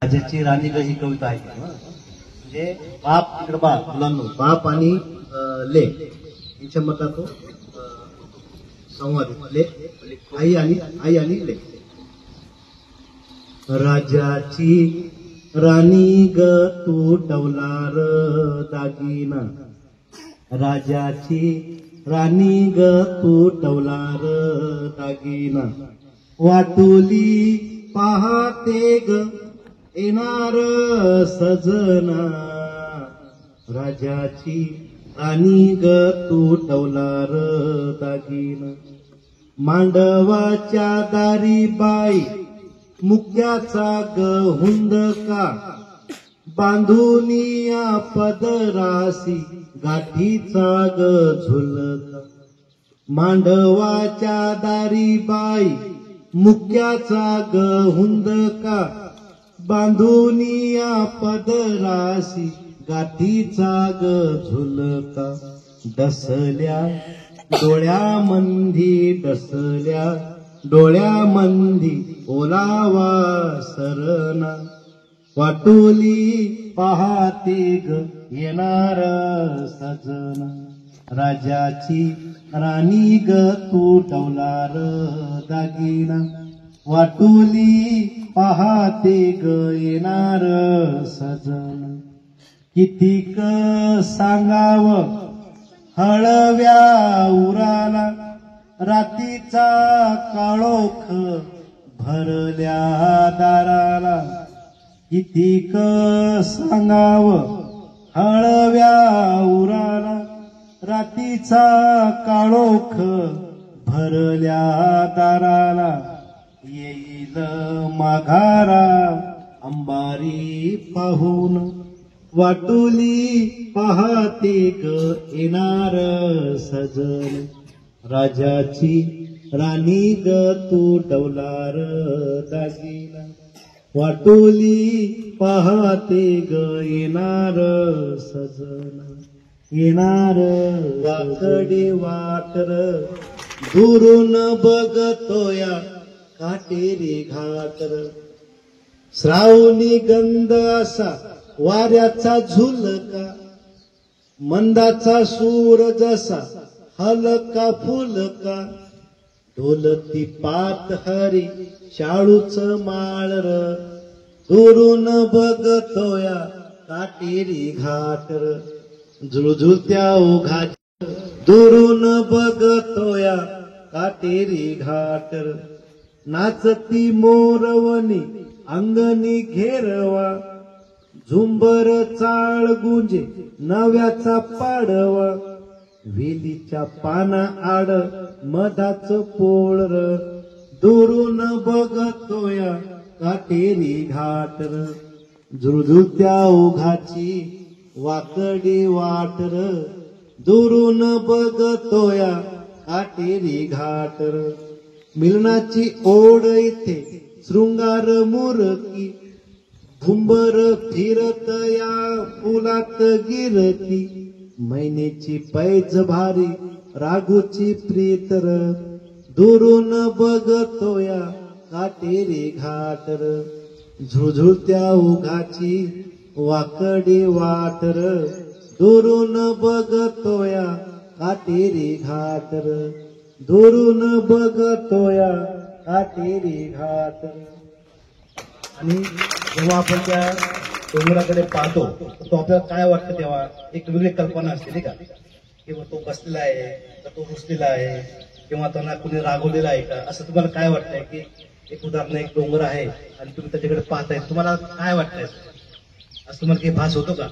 राजाची राणी ही कविता आहे म्हणजे बाप इकडे बा मुलांनो बाप आणि लेक यांच्या मधला तो संवाद लेक आई आणि लेक. राजाची राणी ग तू टवलार दागिना, राजाची राणी ग तू टवलार दागिना, वाटोली पाहते ग येणार सजना, राजाची राणी ग तू टवलार दागिना. मांडवाच्या दारी बाई मुक्याचा ग हुंदका, बांधुनिया पदरासी गाठीचा ग झुलका. मांडवाच्या दारी बाई मुक्याचा ग हुंदका, बांधुनिया पदरासी गाठीचा ग झुलका. डसल्या डोळ्यामंदी डसल्या डोळ्यामंदी ओलावा सरना, वाटोली पाहते ग येणार सजना, राजाची राणी ग तू टवलार दागिना, वाटोली पाहते ग येणार सजना. कितीक सांगाव हळव्या उराला, रातीचा काळोख भरल्या दाराला. कितीक सांगाव हळव्या उराला, रातीचा काळोख भरल्या दाराला. येईल माघारा अंबारी पाहून, वाटोली पाहते ग येणार सजन, राजाची राणी ग तू टवलार दागिना, वाटोली पाहते ग येणार सजन. येणार वाकडे वाटर दुरून बघतोया काटेरी घाटर, श्रावणी गंध असा वाऱ्याचा झुलका, मंदाचा सूर जसा हलका फुलका. ढोलती पात हरी शाळूच माळर, दुरून बघतोया काटेरी घाटर. झुळझुळत्या ओघाच्या दुरून बघतोया काटेरी घाटर. नाचती मोरवणी अंगणी घेरवा, झुंबर चाळ गुंजे नव्याचा पाडवा. वेलीच्या पाना आड मधाच पोळर, दुरून बघतोया काटेरी घाटर. झुळझुळत्या ओघाची वाकडी वाटर, दुरून बघतोया काटेरी घाटर. मिलनाची ओढ इथे शृंगार मुरकी, घुंबर फिरत या फुलात गिरती. मैनेची पैज भारी राघूची प्रीतर, दुरून बघतोया काटेरी घाटर. झुळझुळत्या ओघाची वाकडी वाटर, दुरून बघतोया काटेरी घाटर. दुरून बघतोया काटेरी घाटर. आणि जेव्हा आपण त्या डोंगराकडे पाहतो तो आपल्याला काय वाटतं, तेव्हा एक वेगळी कल्पना असते नाही का, किंवा तो बसलेला आहे तर तो रुसलेला आहे किंवा त्यांना कुणी रागवलेला आहे का, असं तुम्हाला काय वाटतंय? की एक उदाहरण एक डोंगर आहे आणि तुम्ही त्याच्याकडे पाहताय, तुम्हाला काय वाटतंय? असं तुम्हाला काही भास होतो का?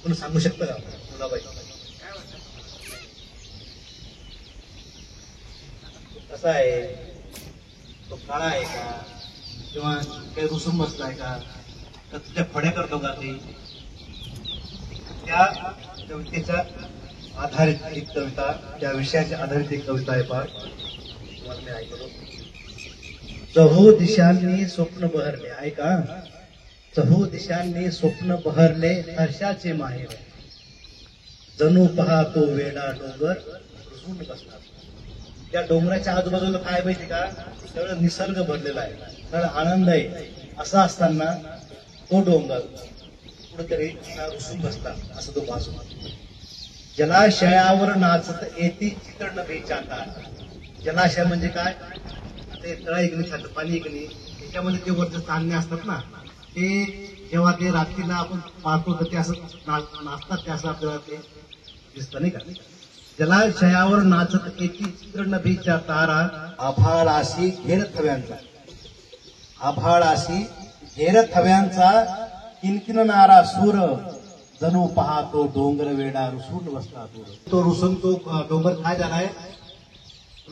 कोणी सांगू शकतं का मुलाबाई? कसा आहे तो? काळा आहे का, किंवा काही रुसून बसलाय का, तर तुझ्या फड्या करतो का ते? त्या कवितेच्या आधारित एक कविता, त्या विषयाच्या आधारित एक कविता आहे पहा. तुम्हाला ऐकतो. चहू दिशांनी स्वप्न बहरले, ऐका. चहू दिशांनी स्वप्न बहरले हर्षाचे माहेर, जणू पाहतो वेडा डोंगर रुसून बसला. त्या डोंगराच्या आजूबाजूला काय माहिती का, सगळं निसर्ग भरलेला आहे. तर आनंद आहे असा असताना तो डोंगर कुठेतरी रुसून बसला असं तो भास होता. जलाशयावर नाचत येती चित्र नभेच्या तारा. जलाशय म्हणजे काय, ते तळ ऐकली खातं पाणी ऐकली त्याच्यामध्ये जे वरचे चांदणे असतात ना, ते जेव्हा ते रात्रीला आपण पाहतो तर ते असं नाचतात, ते असं आपल्याला ते दिसतं नाही का. जलाशयावर नाचत येती चित्र नभीच्या तारा. आभाळाशी घेर थव्यांचा, आभाळाशी घेर थव्यांचा किनकिनणारा सूर. जणू पाहतो डोंगर वेडा रुसून बसला दूर. तो रुसून तो डोंगर काय झालाय,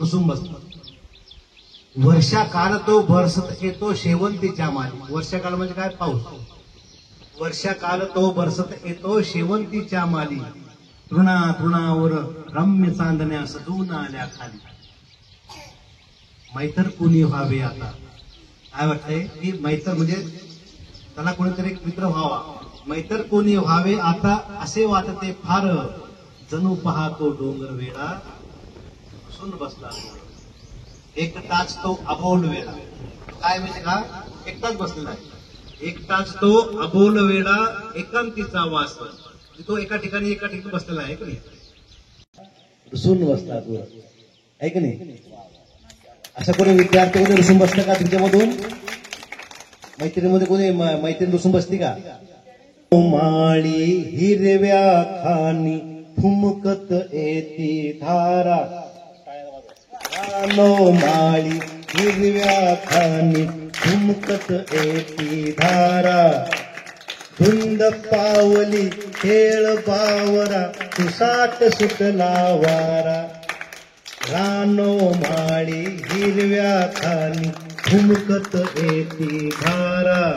रुसून बसला. वर्षा काल तो बरसत येतो शेवंतीच्या माली. वर्षा काल म्हणजे काय, पाऊस. वर्षा काल तो बरसत येतो शेवंतीच्या माली. तृणा तृणावर रम्य चांदण्या सजून आल्या खाली. मैत्र कुणी व्हावे आता. काय वाटतंय की मैत्र म्हणजे त्याला कोणीतरी एक मित्र व्हावा. मैत्र कोणी व्हावे आता असे वाटते फार. जणू पाहतो डोंगर वेडा रुसून बसला. एकटाच तो अबोल वेडा. काय म्हणजे का, एकटाच बसलेला आहे. एकटाच तो अबोल वेडा एकांतीचा वास. तो एका ठिकाणी बसलेला आहे की नाही, रुसून बसला तू आहे की नाही. असं कोणी विद्यार्थी कोणी रुसून बसलं का तुमच्यामधून, मैत्रिणीमध्ये कोणी मैत्रीण रुसून बसती का. माळी हिरव्या खानी फुमकत येती धारा. माळी हिरव्या खानी फुमकत येती धारा. धुंद पावली खेळ बावरा तुसाट सुटला वारा. रानो माळी हिरव्या खानी फुमकत येती धारा.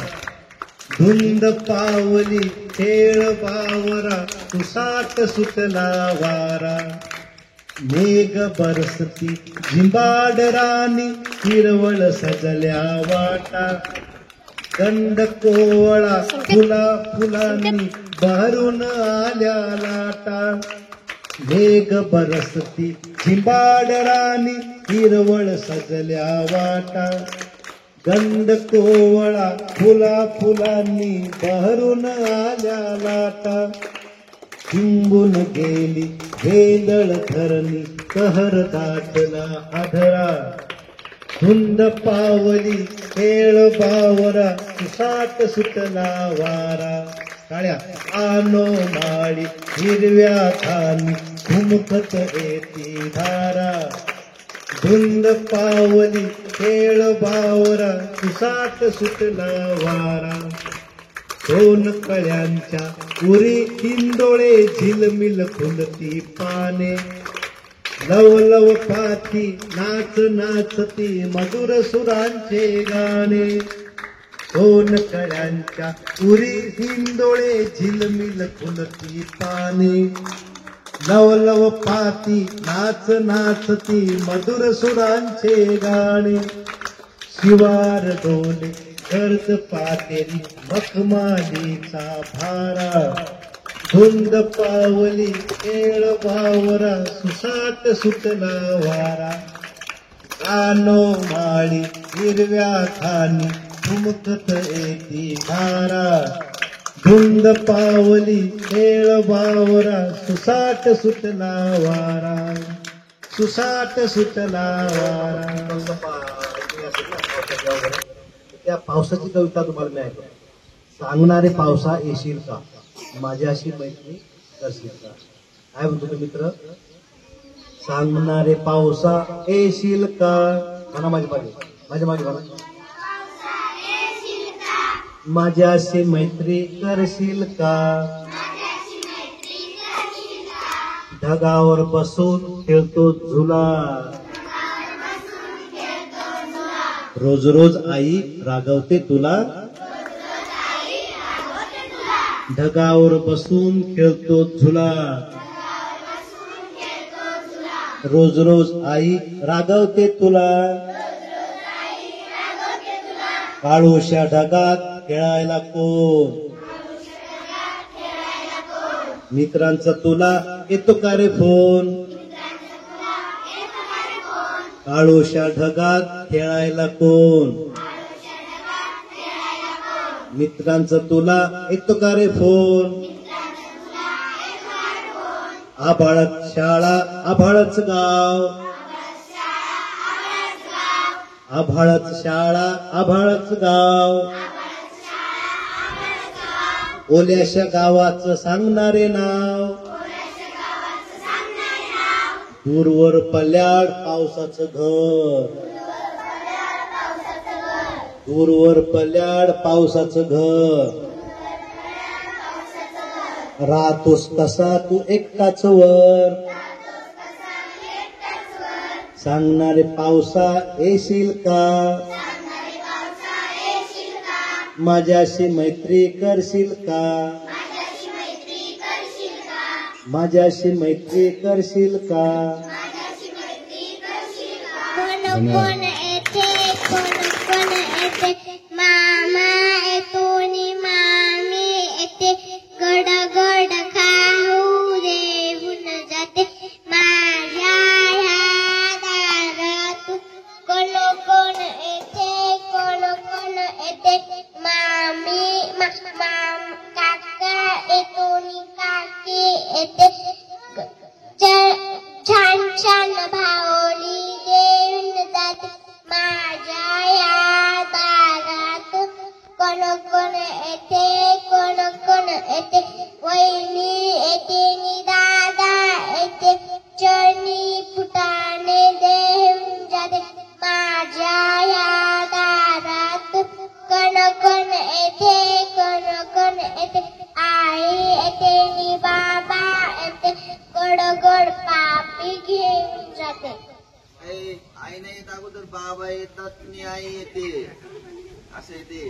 धुंद पावली खेळ बावरा तुसाट सुटला वारा. मेघ बरसती झिंबाड राणी हिरवळ सजल्या वाटा. गंड कोवळा फुला फुलांनी बहरून आल्या लाटा. मेघ बरसती झिंबाड राणी हिरवळ सजल्या वाटा. गंड कोवळा फुला फुलांनी बहरून आल्या लाटा. चिंबून गेली वेदळ धरणी कहर दाटला आढळा. धुंद पावली खेळ बावरा तुसाट सुटला वारा. काळ्या आनो माळी हिरव्या खानी घुमखत येती धारा. धुंद पावली खेळ बावरा तुसाट सुटला वारा. दोन कळ्यांच्या उरी हिंदोळे झिलमिल फुलती पाने. लव लव पाथी नाच नाचती मधुर सुरांचे गाणे. दोन कळ्यांच्या उरी हिंदोळे झिलमिल फुलती पाने. लव लव पाथी नाच नाचती मधुर सुरांचे गाणे. शिवार डोले गर्द पातेरी मखमालीचा भारा. धुंद पावली खेळ बावरा सुसाट सुटला वारा. रानो माळी हिरव्या खानी फुमकत येती धारा. धुंद पावली खेळ बावरा सुसाट सुटला वारा. सुसाट सुटला वारा. त्या पावसाची कविता तुम्हाला मी ऐकतो. सांगणारे पावसा येशील का, माझ्याशी मैत्री करशील का. काय म्हणतो तो मित्र, सांगणारे पावसा येशील का. म्हणा माझ्या मागे म्हणा. माझ्याशी मैत्री करशील का. ढगावर बसून खेळतो झुला. रोज रोज आई रागवते तुला. ढगावर बसून खेळतो झुला. रोज रोज आई रागवते तुला. काळोश्या ढगात खेळायला कोण. मित्रांचा तुला येतो का रे फोन. काळोश्या ढगात खेळायला कोण. मित्रांचं तुला येतो का रे फोन? आभाळच शाळा आभाळच गाव, आभाळच शाळा आभाळच गाव, ओल्याशा गावाचं सांगणारे नाव, दूरवर पल्याड पावसाचं घर, दूरवर पल्याड पावसाचं घर, राहतोस कसा तू एकटाच वर, सांगणारे पावसा येशील का, माझ्याशी मैत्री करशील का, माझ्याशी मैत्री करशील का. कोण कोण येते कोण येते, मामा येतो नि मामी येते, गड गड खाऊ देऊन जाते माझ्या ह्या दारातून. कोण कोण येते कोण येते, मामी काका येतो नि काकी येते, छान छान भावली देऊन जाते माझ्या या दारात. कोण कोण येते कोण येते, वहिनी येते नि दादा येते, चरणी फुटाणे देऊन जाते माझ्या या दारात. कोण येते कोण येते, आई येते नि बाबा येते, गोड गोड पापी घेऊन जाते. आई नाही येत अगोदर बाबा येतात आणि आई येते असं येते.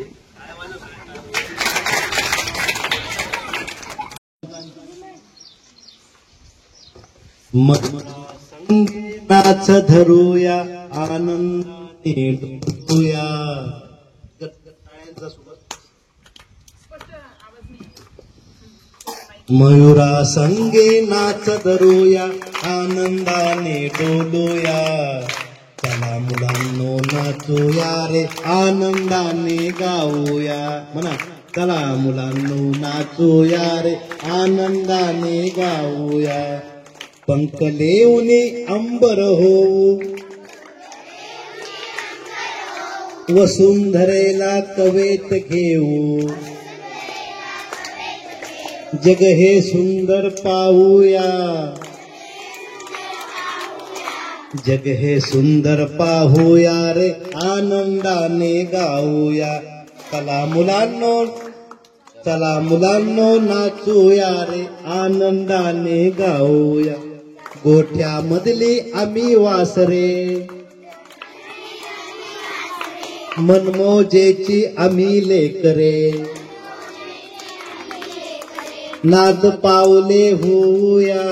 मग संगीताच धरूया आनंदाने डुबूया. मयुरा संगे नाच धरूया आनंदाने डोलूया. चला मुलांनो नाचूया रे आनंदाने गाऊया. म्हणा चला मुलांनो नाचूया रे आनंदाने गाऊया. पंख लेऊने अंबर होऊ, वसुंधरेला कवेत घेऊ. जग हे सुंदर पाहूया, जग हे सुंदर पाहूया रे आनंदाने गाऊया. चला मुलांनो नाचूया रे आनंदाने गाऊया. गोठ्यामधली आम्ही वासरे, मनमोजेची आम्ही लेकरे. नाद पावले होऊया,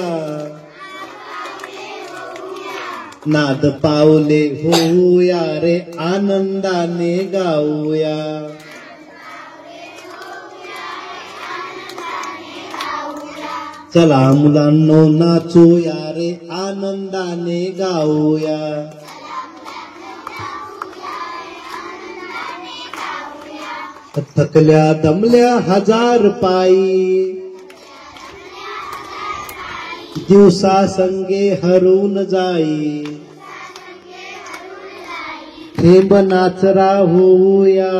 नाद पावले होऊया रे आनंदाने गाऊया. चला मुलांनो नाचूया रे आनंदाने गाऊया. थकल्या दमल्या हजार पायी, दिवसा संगे हरून जाई. थेंब नाचरा होऊया,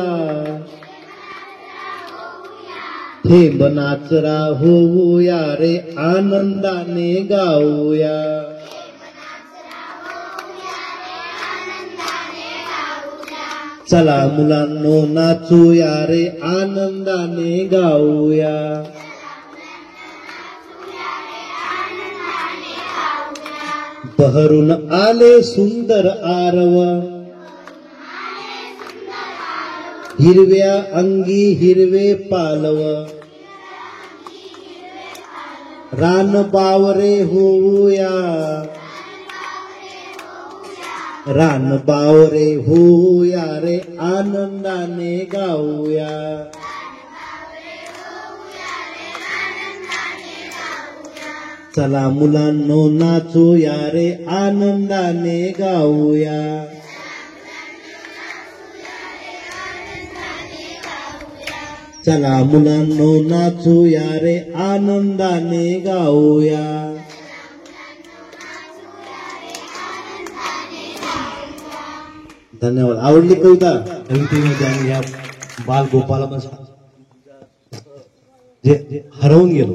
थेंब नाचरा होऊया रे आनंदाने गाऊया. चला मुलांनो नाचूया रे आनंदाने गाऊया. बहरून आले सुंदर आरव, हिरव्या अंगी हिरवे पालव. रान बावरे होऊया, रान बावरे होऊया रे आनंदाने गाऊया. चला मुलांनो नाचूया रे आनंदाने गाऊया. चला मुलांनो नाचूया रे आनंदाने गाऊया. धन्यवाद. आवडली कविता? कवितेमध्ये आणि या बाल गोपाला जे हरवून गेलो.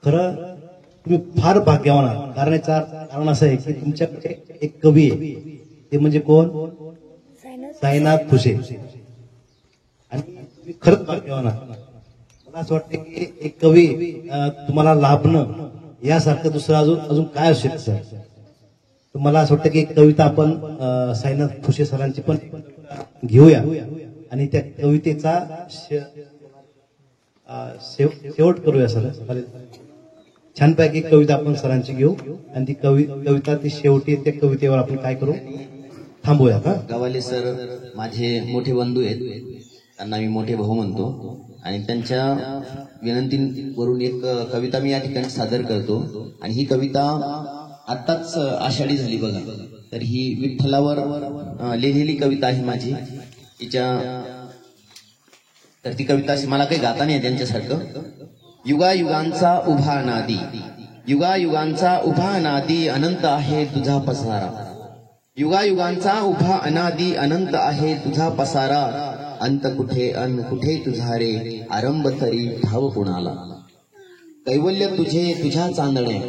खरं तुम्ही फार भाग्यवान आहात. कारण असं आहे की तुमच्याकडे एक कवी आहे, ते म्हणजे कोण? साईनाथ फुसे. आणि तुम्ही खरंच भाग्यवान आहात. मला असं वाटतं की एक कवी तुम्हाला लाभणं यासारखं दुसरं अजून काय असू शकतं. तर मला असं वाटतं की एक कविता आपण साईनाथ फुसे सरांची पण घेऊया आणि त्या कवितेचा शेवट करूया. सर छानपैकी एक कविता आपण सरांची घेऊ आणि ती कविता ती शेवटी त्या कवितेवर आपण काय करू, थांबूया का? गावाले सर माझे मोठे बंधू आहेत, त्यांना मी मोठे भाऊ म्हणतो. आणि त्यांच्या विनंतीवरून एक कविता मी या ठिकाणी सादर करतो. आणि ही कविता आत्ताच आषाढी झाली बघा. तर ही विठ्ठलावर लिहिलेली कविता आहे माझी. तर ती कविता मला काही गाता नाही त्यांच्यासारखं. युगायुगांचा उभा अनादी, युगायुगांचा उभा अनादी अनंत आहे तुझा पसारा. युगायुगांचा उभा अनादी अनंत आहे तुझा पसारा. अंत कुठे अन कुठे तुझा रे आरंभ तरी ठाव कुणाला. कैवल्य तुझे तुझ्या चांदण्या,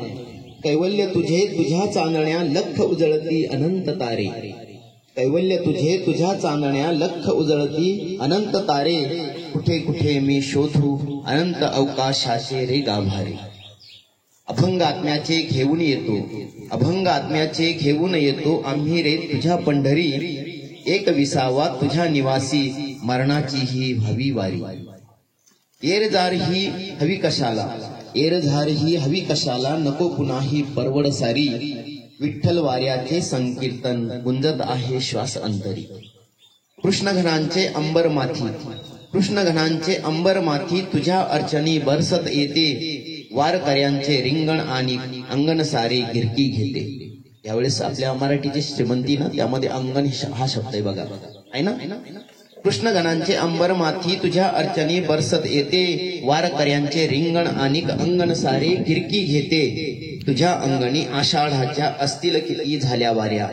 कैवल्य तुझे तुझ्या चांदण्या लख उजळती अनंत तारे. कैवल्य तुझे तुझ्या चांदण्या लख उजळती अनंत तारे. कुठे कुठे मी शोधू अनंत अवकाशाचे रे गाभारे. अभंग आत्म्याचे घेऊन येतो, अभंग आत्म्याचे घेऊन येतो आम्ही रे तुझ्या पंढरी. एक विसावा तुझ्या निवासी मरणाची ही भावी वारी. एरजार ही हवी कशाला, एरझार ही हवी कशाला नको पुन्हा ही परवड सारी. विठ्ठल वाऱ्याचे संकीर्तन गुंजत आहे श्वास अंतरी. कृष्णघनांचे अंबर माथी, कृष्णघनांचे अंबर माथी तुझ्या अर्चनी बरसत येते. वारकऱ्यांचे रिंगण आणि अंगण सारे गिरकी घेते. यावेळेस आपल्या मराठीची श्रीमंती ना, त्यामध्ये अंगण हा शब्द आहे बघा, आहे ना. कृष्णगणांचे अंबर माथी तुझ्या अर्चनी बरसत येते. वारकऱ्यांचे रिंगण आणि अंगण सारे गिरकी घेते. तुझ्या अंगणी आषाढाच्या असतील किती झाल्या वाऱ्या,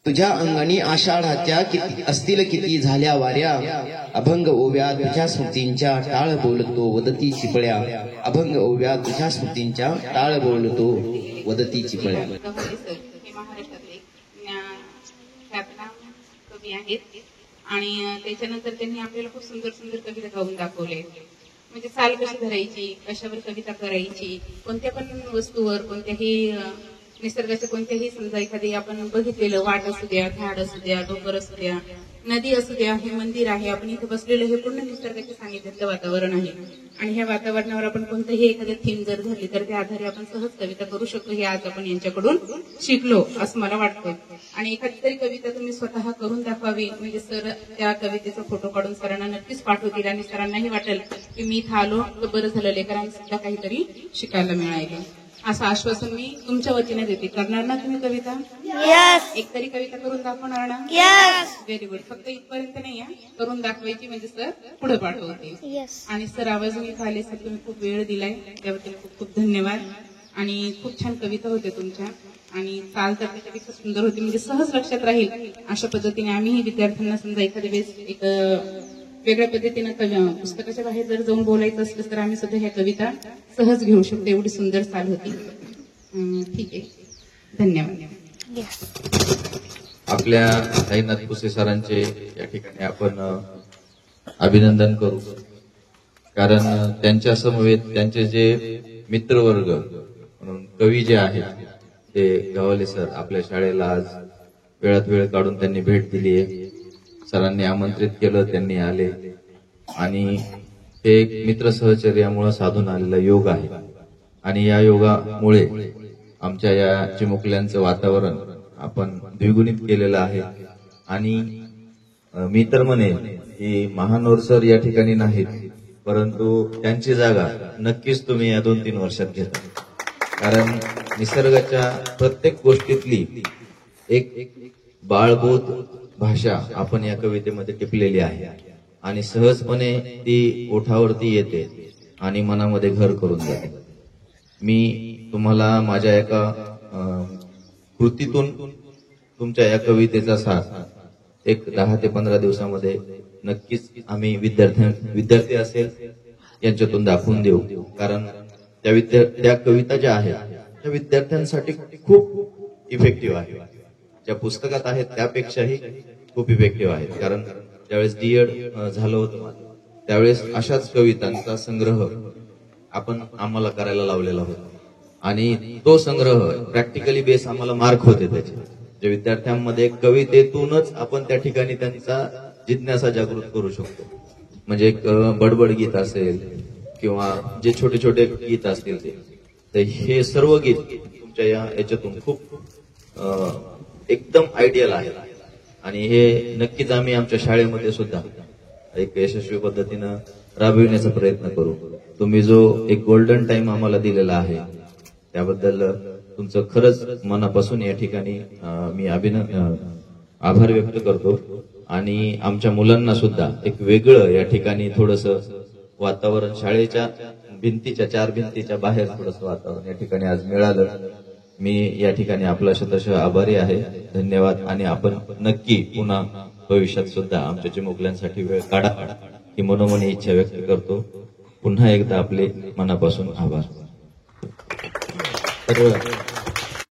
तुझ्या अंगणी आषाढाच्या असतील किती झाल्या वाऱ्या. अभंग ओव्या तुझ्या स्मृतींच्या टाळ बोलतो वदती चिपळ्या. अभंग ओव्या तुझ्या स्मृतींच्या टाळ बोलतो वदती चिपळ्या. हे महाराष्ट्रातले ख्यातनाम कवी आहेत आणि त्याच्यानंतर त्यांनी आपल्याला खूप सुंदर सुंदर कविता गाऊन दाखवले. म्हणजे चाल कशी धरायची, कशावर कविता करायची, कोणत्या पण वस्तूवर, कोणत्याही निसर्गाच्या कोणत्याही समजा एखादी आपण बघितलेलं वाट असू द्या, झाड असू द्या, डोंगर असू द्या, नदी असू द्या, हे मंदिर आहे, आपण इथे बसलेलं हे पूर्ण निसर्गाच्या सांगितलेलं वातावरण आहे. आणि ह्या वातावरणावर आपण कोणतंही एखादं थीम जर धरली तर त्या आधारे आपण सहज कविता करू शकतो. हे आज आपण यांच्याकडून शिकलो असं मला वाटतं. आणि एखादी तरी कविता तुम्ही स्वतः करून दाखवावी, म्हणजे सर त्या कवितेचा फोटो काढून सरांना नक्कीच पाठवतील आणि सरांनाही वाटेल की मी इथं आलो तर बरं झालं, लेकरांना सुद्धा काहीतरी शिकायला मिळालं. असं आश्वासन मी तुमच्या वतीने देते. करणार ना तुम्ही कविता? एक तरी कविता करून दाखवणार ना? Very good. फक्त इथपर्यंत नाही आहे, करून दाखवायची म्हणजे सर पुढे पाठवतील. आणि सर आवाजून इथं आले, सर तुम्ही खूप वेळ दिलाय त्याबद्दल खूप खूप धन्यवाद. आणि खूप छान कविता होत्या तुमच्या आणि चाल तर त्याच्यापेक्षा सुंदर होती, म्हणजे सहज लक्षात राहील अशा पद्धतीने आम्हीही विद्यार्थ्यांना समजा एखाद्या वेळेस एक वेगळ्या पद्धतीनं पुस्तकाच्या बाहेर जर जाऊन बोलायचं असलं तर आम्ही सुद्धा ह्या कविता सहज घेऊ शकतो. एवढी सुंदर चाल होती. ठीक आहे, धन्यवाद. आपल्या साईनाथ फुसे सरांचे या ठिकाणी आपण अभिनंदन करू. कारण त्यांच्या समवेत त्यांचे जे मित्रवर्ग म्हणून कवी जे आहेत ते गावाले सर आपल्या शाळेला आज वेळात वेळ काढून त्यांनी भेट दिली आहे. सरांनी आमंत्रित केलं, त्यांनी आले आणि हे एक मित्र सहचर्यामुळे साधून आलेला योग आहे. आणि या योगामुळे आमच्या या चिमुकल्यांचं वातावरण आपण द्विगुणित केलेलं आहे. आणि मी तर म्हणेन की महानोर सर या ठिकाणी नाहीत, परंतु त्यांची जागा नक्कीच तुम्ही या 2-3 वर्षात घेता. कारण निसर्गाच्या प्रत्येक गोष्टीतली एक बाळबोध भाषा आपण या कवितेमध्ये टिपलेली आहे. आणि सहजपणे ती ओठावरती येते आणि मनामध्ये घर करून जाते. मी तुम्हाला माझ्या एका कृतीतून तुमच्या या कवितेचा साथ एक 10 ते 15 दिवसामध्ये नक्कीच आम्ही विद्यार्थी असेल यांच्यातून दाखवून देऊ. कारण त्या कविता ज्या आहेत त्या विद्यार्थ्यांसाठी खूप इफेक्टिव्ह आहे. ज्या पुस्तकात आहेत त्यापेक्षाही खूप इफेक्टिव्ह आहेत. कारण ज्यावेळेस डीएड झालं होतं त्यावेळेस अशाच कवितांचा संग्रह आपण आम्हाला करायला लावलेला होता आणि तो संग्रह प्रॅक्टिकली बेस आम्हाला मार्क होते त्याचे. जे विद्यार्थ्यांमध्ये कवितेतूनच आपण त्या ठिकाणी त्यांचा जिज्ञासा जागृत करू शकतो. म्हणजे एक बडबड गीत असेल किंवा जे छोटे छोटे गीत असतील ते हे सर्व गीत तुमच्या याच्यातून खूप एकदम आयडियल आहे आणि हे नक्कीच आम्ही आमच्या शाळेमध्ये सुद्धा एक यशस्वी पद्धतीनं राबविण्याचा प्रयत्न करू. तुम्ही जो एक गोल्डन टाइम आम्हाला दिलेला आहे त्याबद्दल तुमचं खरंच मनापासून या ठिकाणी मी आभार व्यक्त करतो. आणि आमच्या मुलांना सुद्धा एक वेगळं या ठिकाणी थोडंसं वातावरण शाळेच्या 4 भिंतीच्या बाहेर थोडंसं वातावरण या ठिकाणी आज मिळालं. मी या ठिकाणी आपला शतशः आभारी आहे. धन्यवाद. आणि आपण नक्की पुन्हा भविष्यात सुद्धा आमच्या चिमुकल्यांसाठी वेळ काढा ही मनोमनी इच्छा व्यक्त करतो. पुन्हा एकदा आपले मनापासून आभार. तर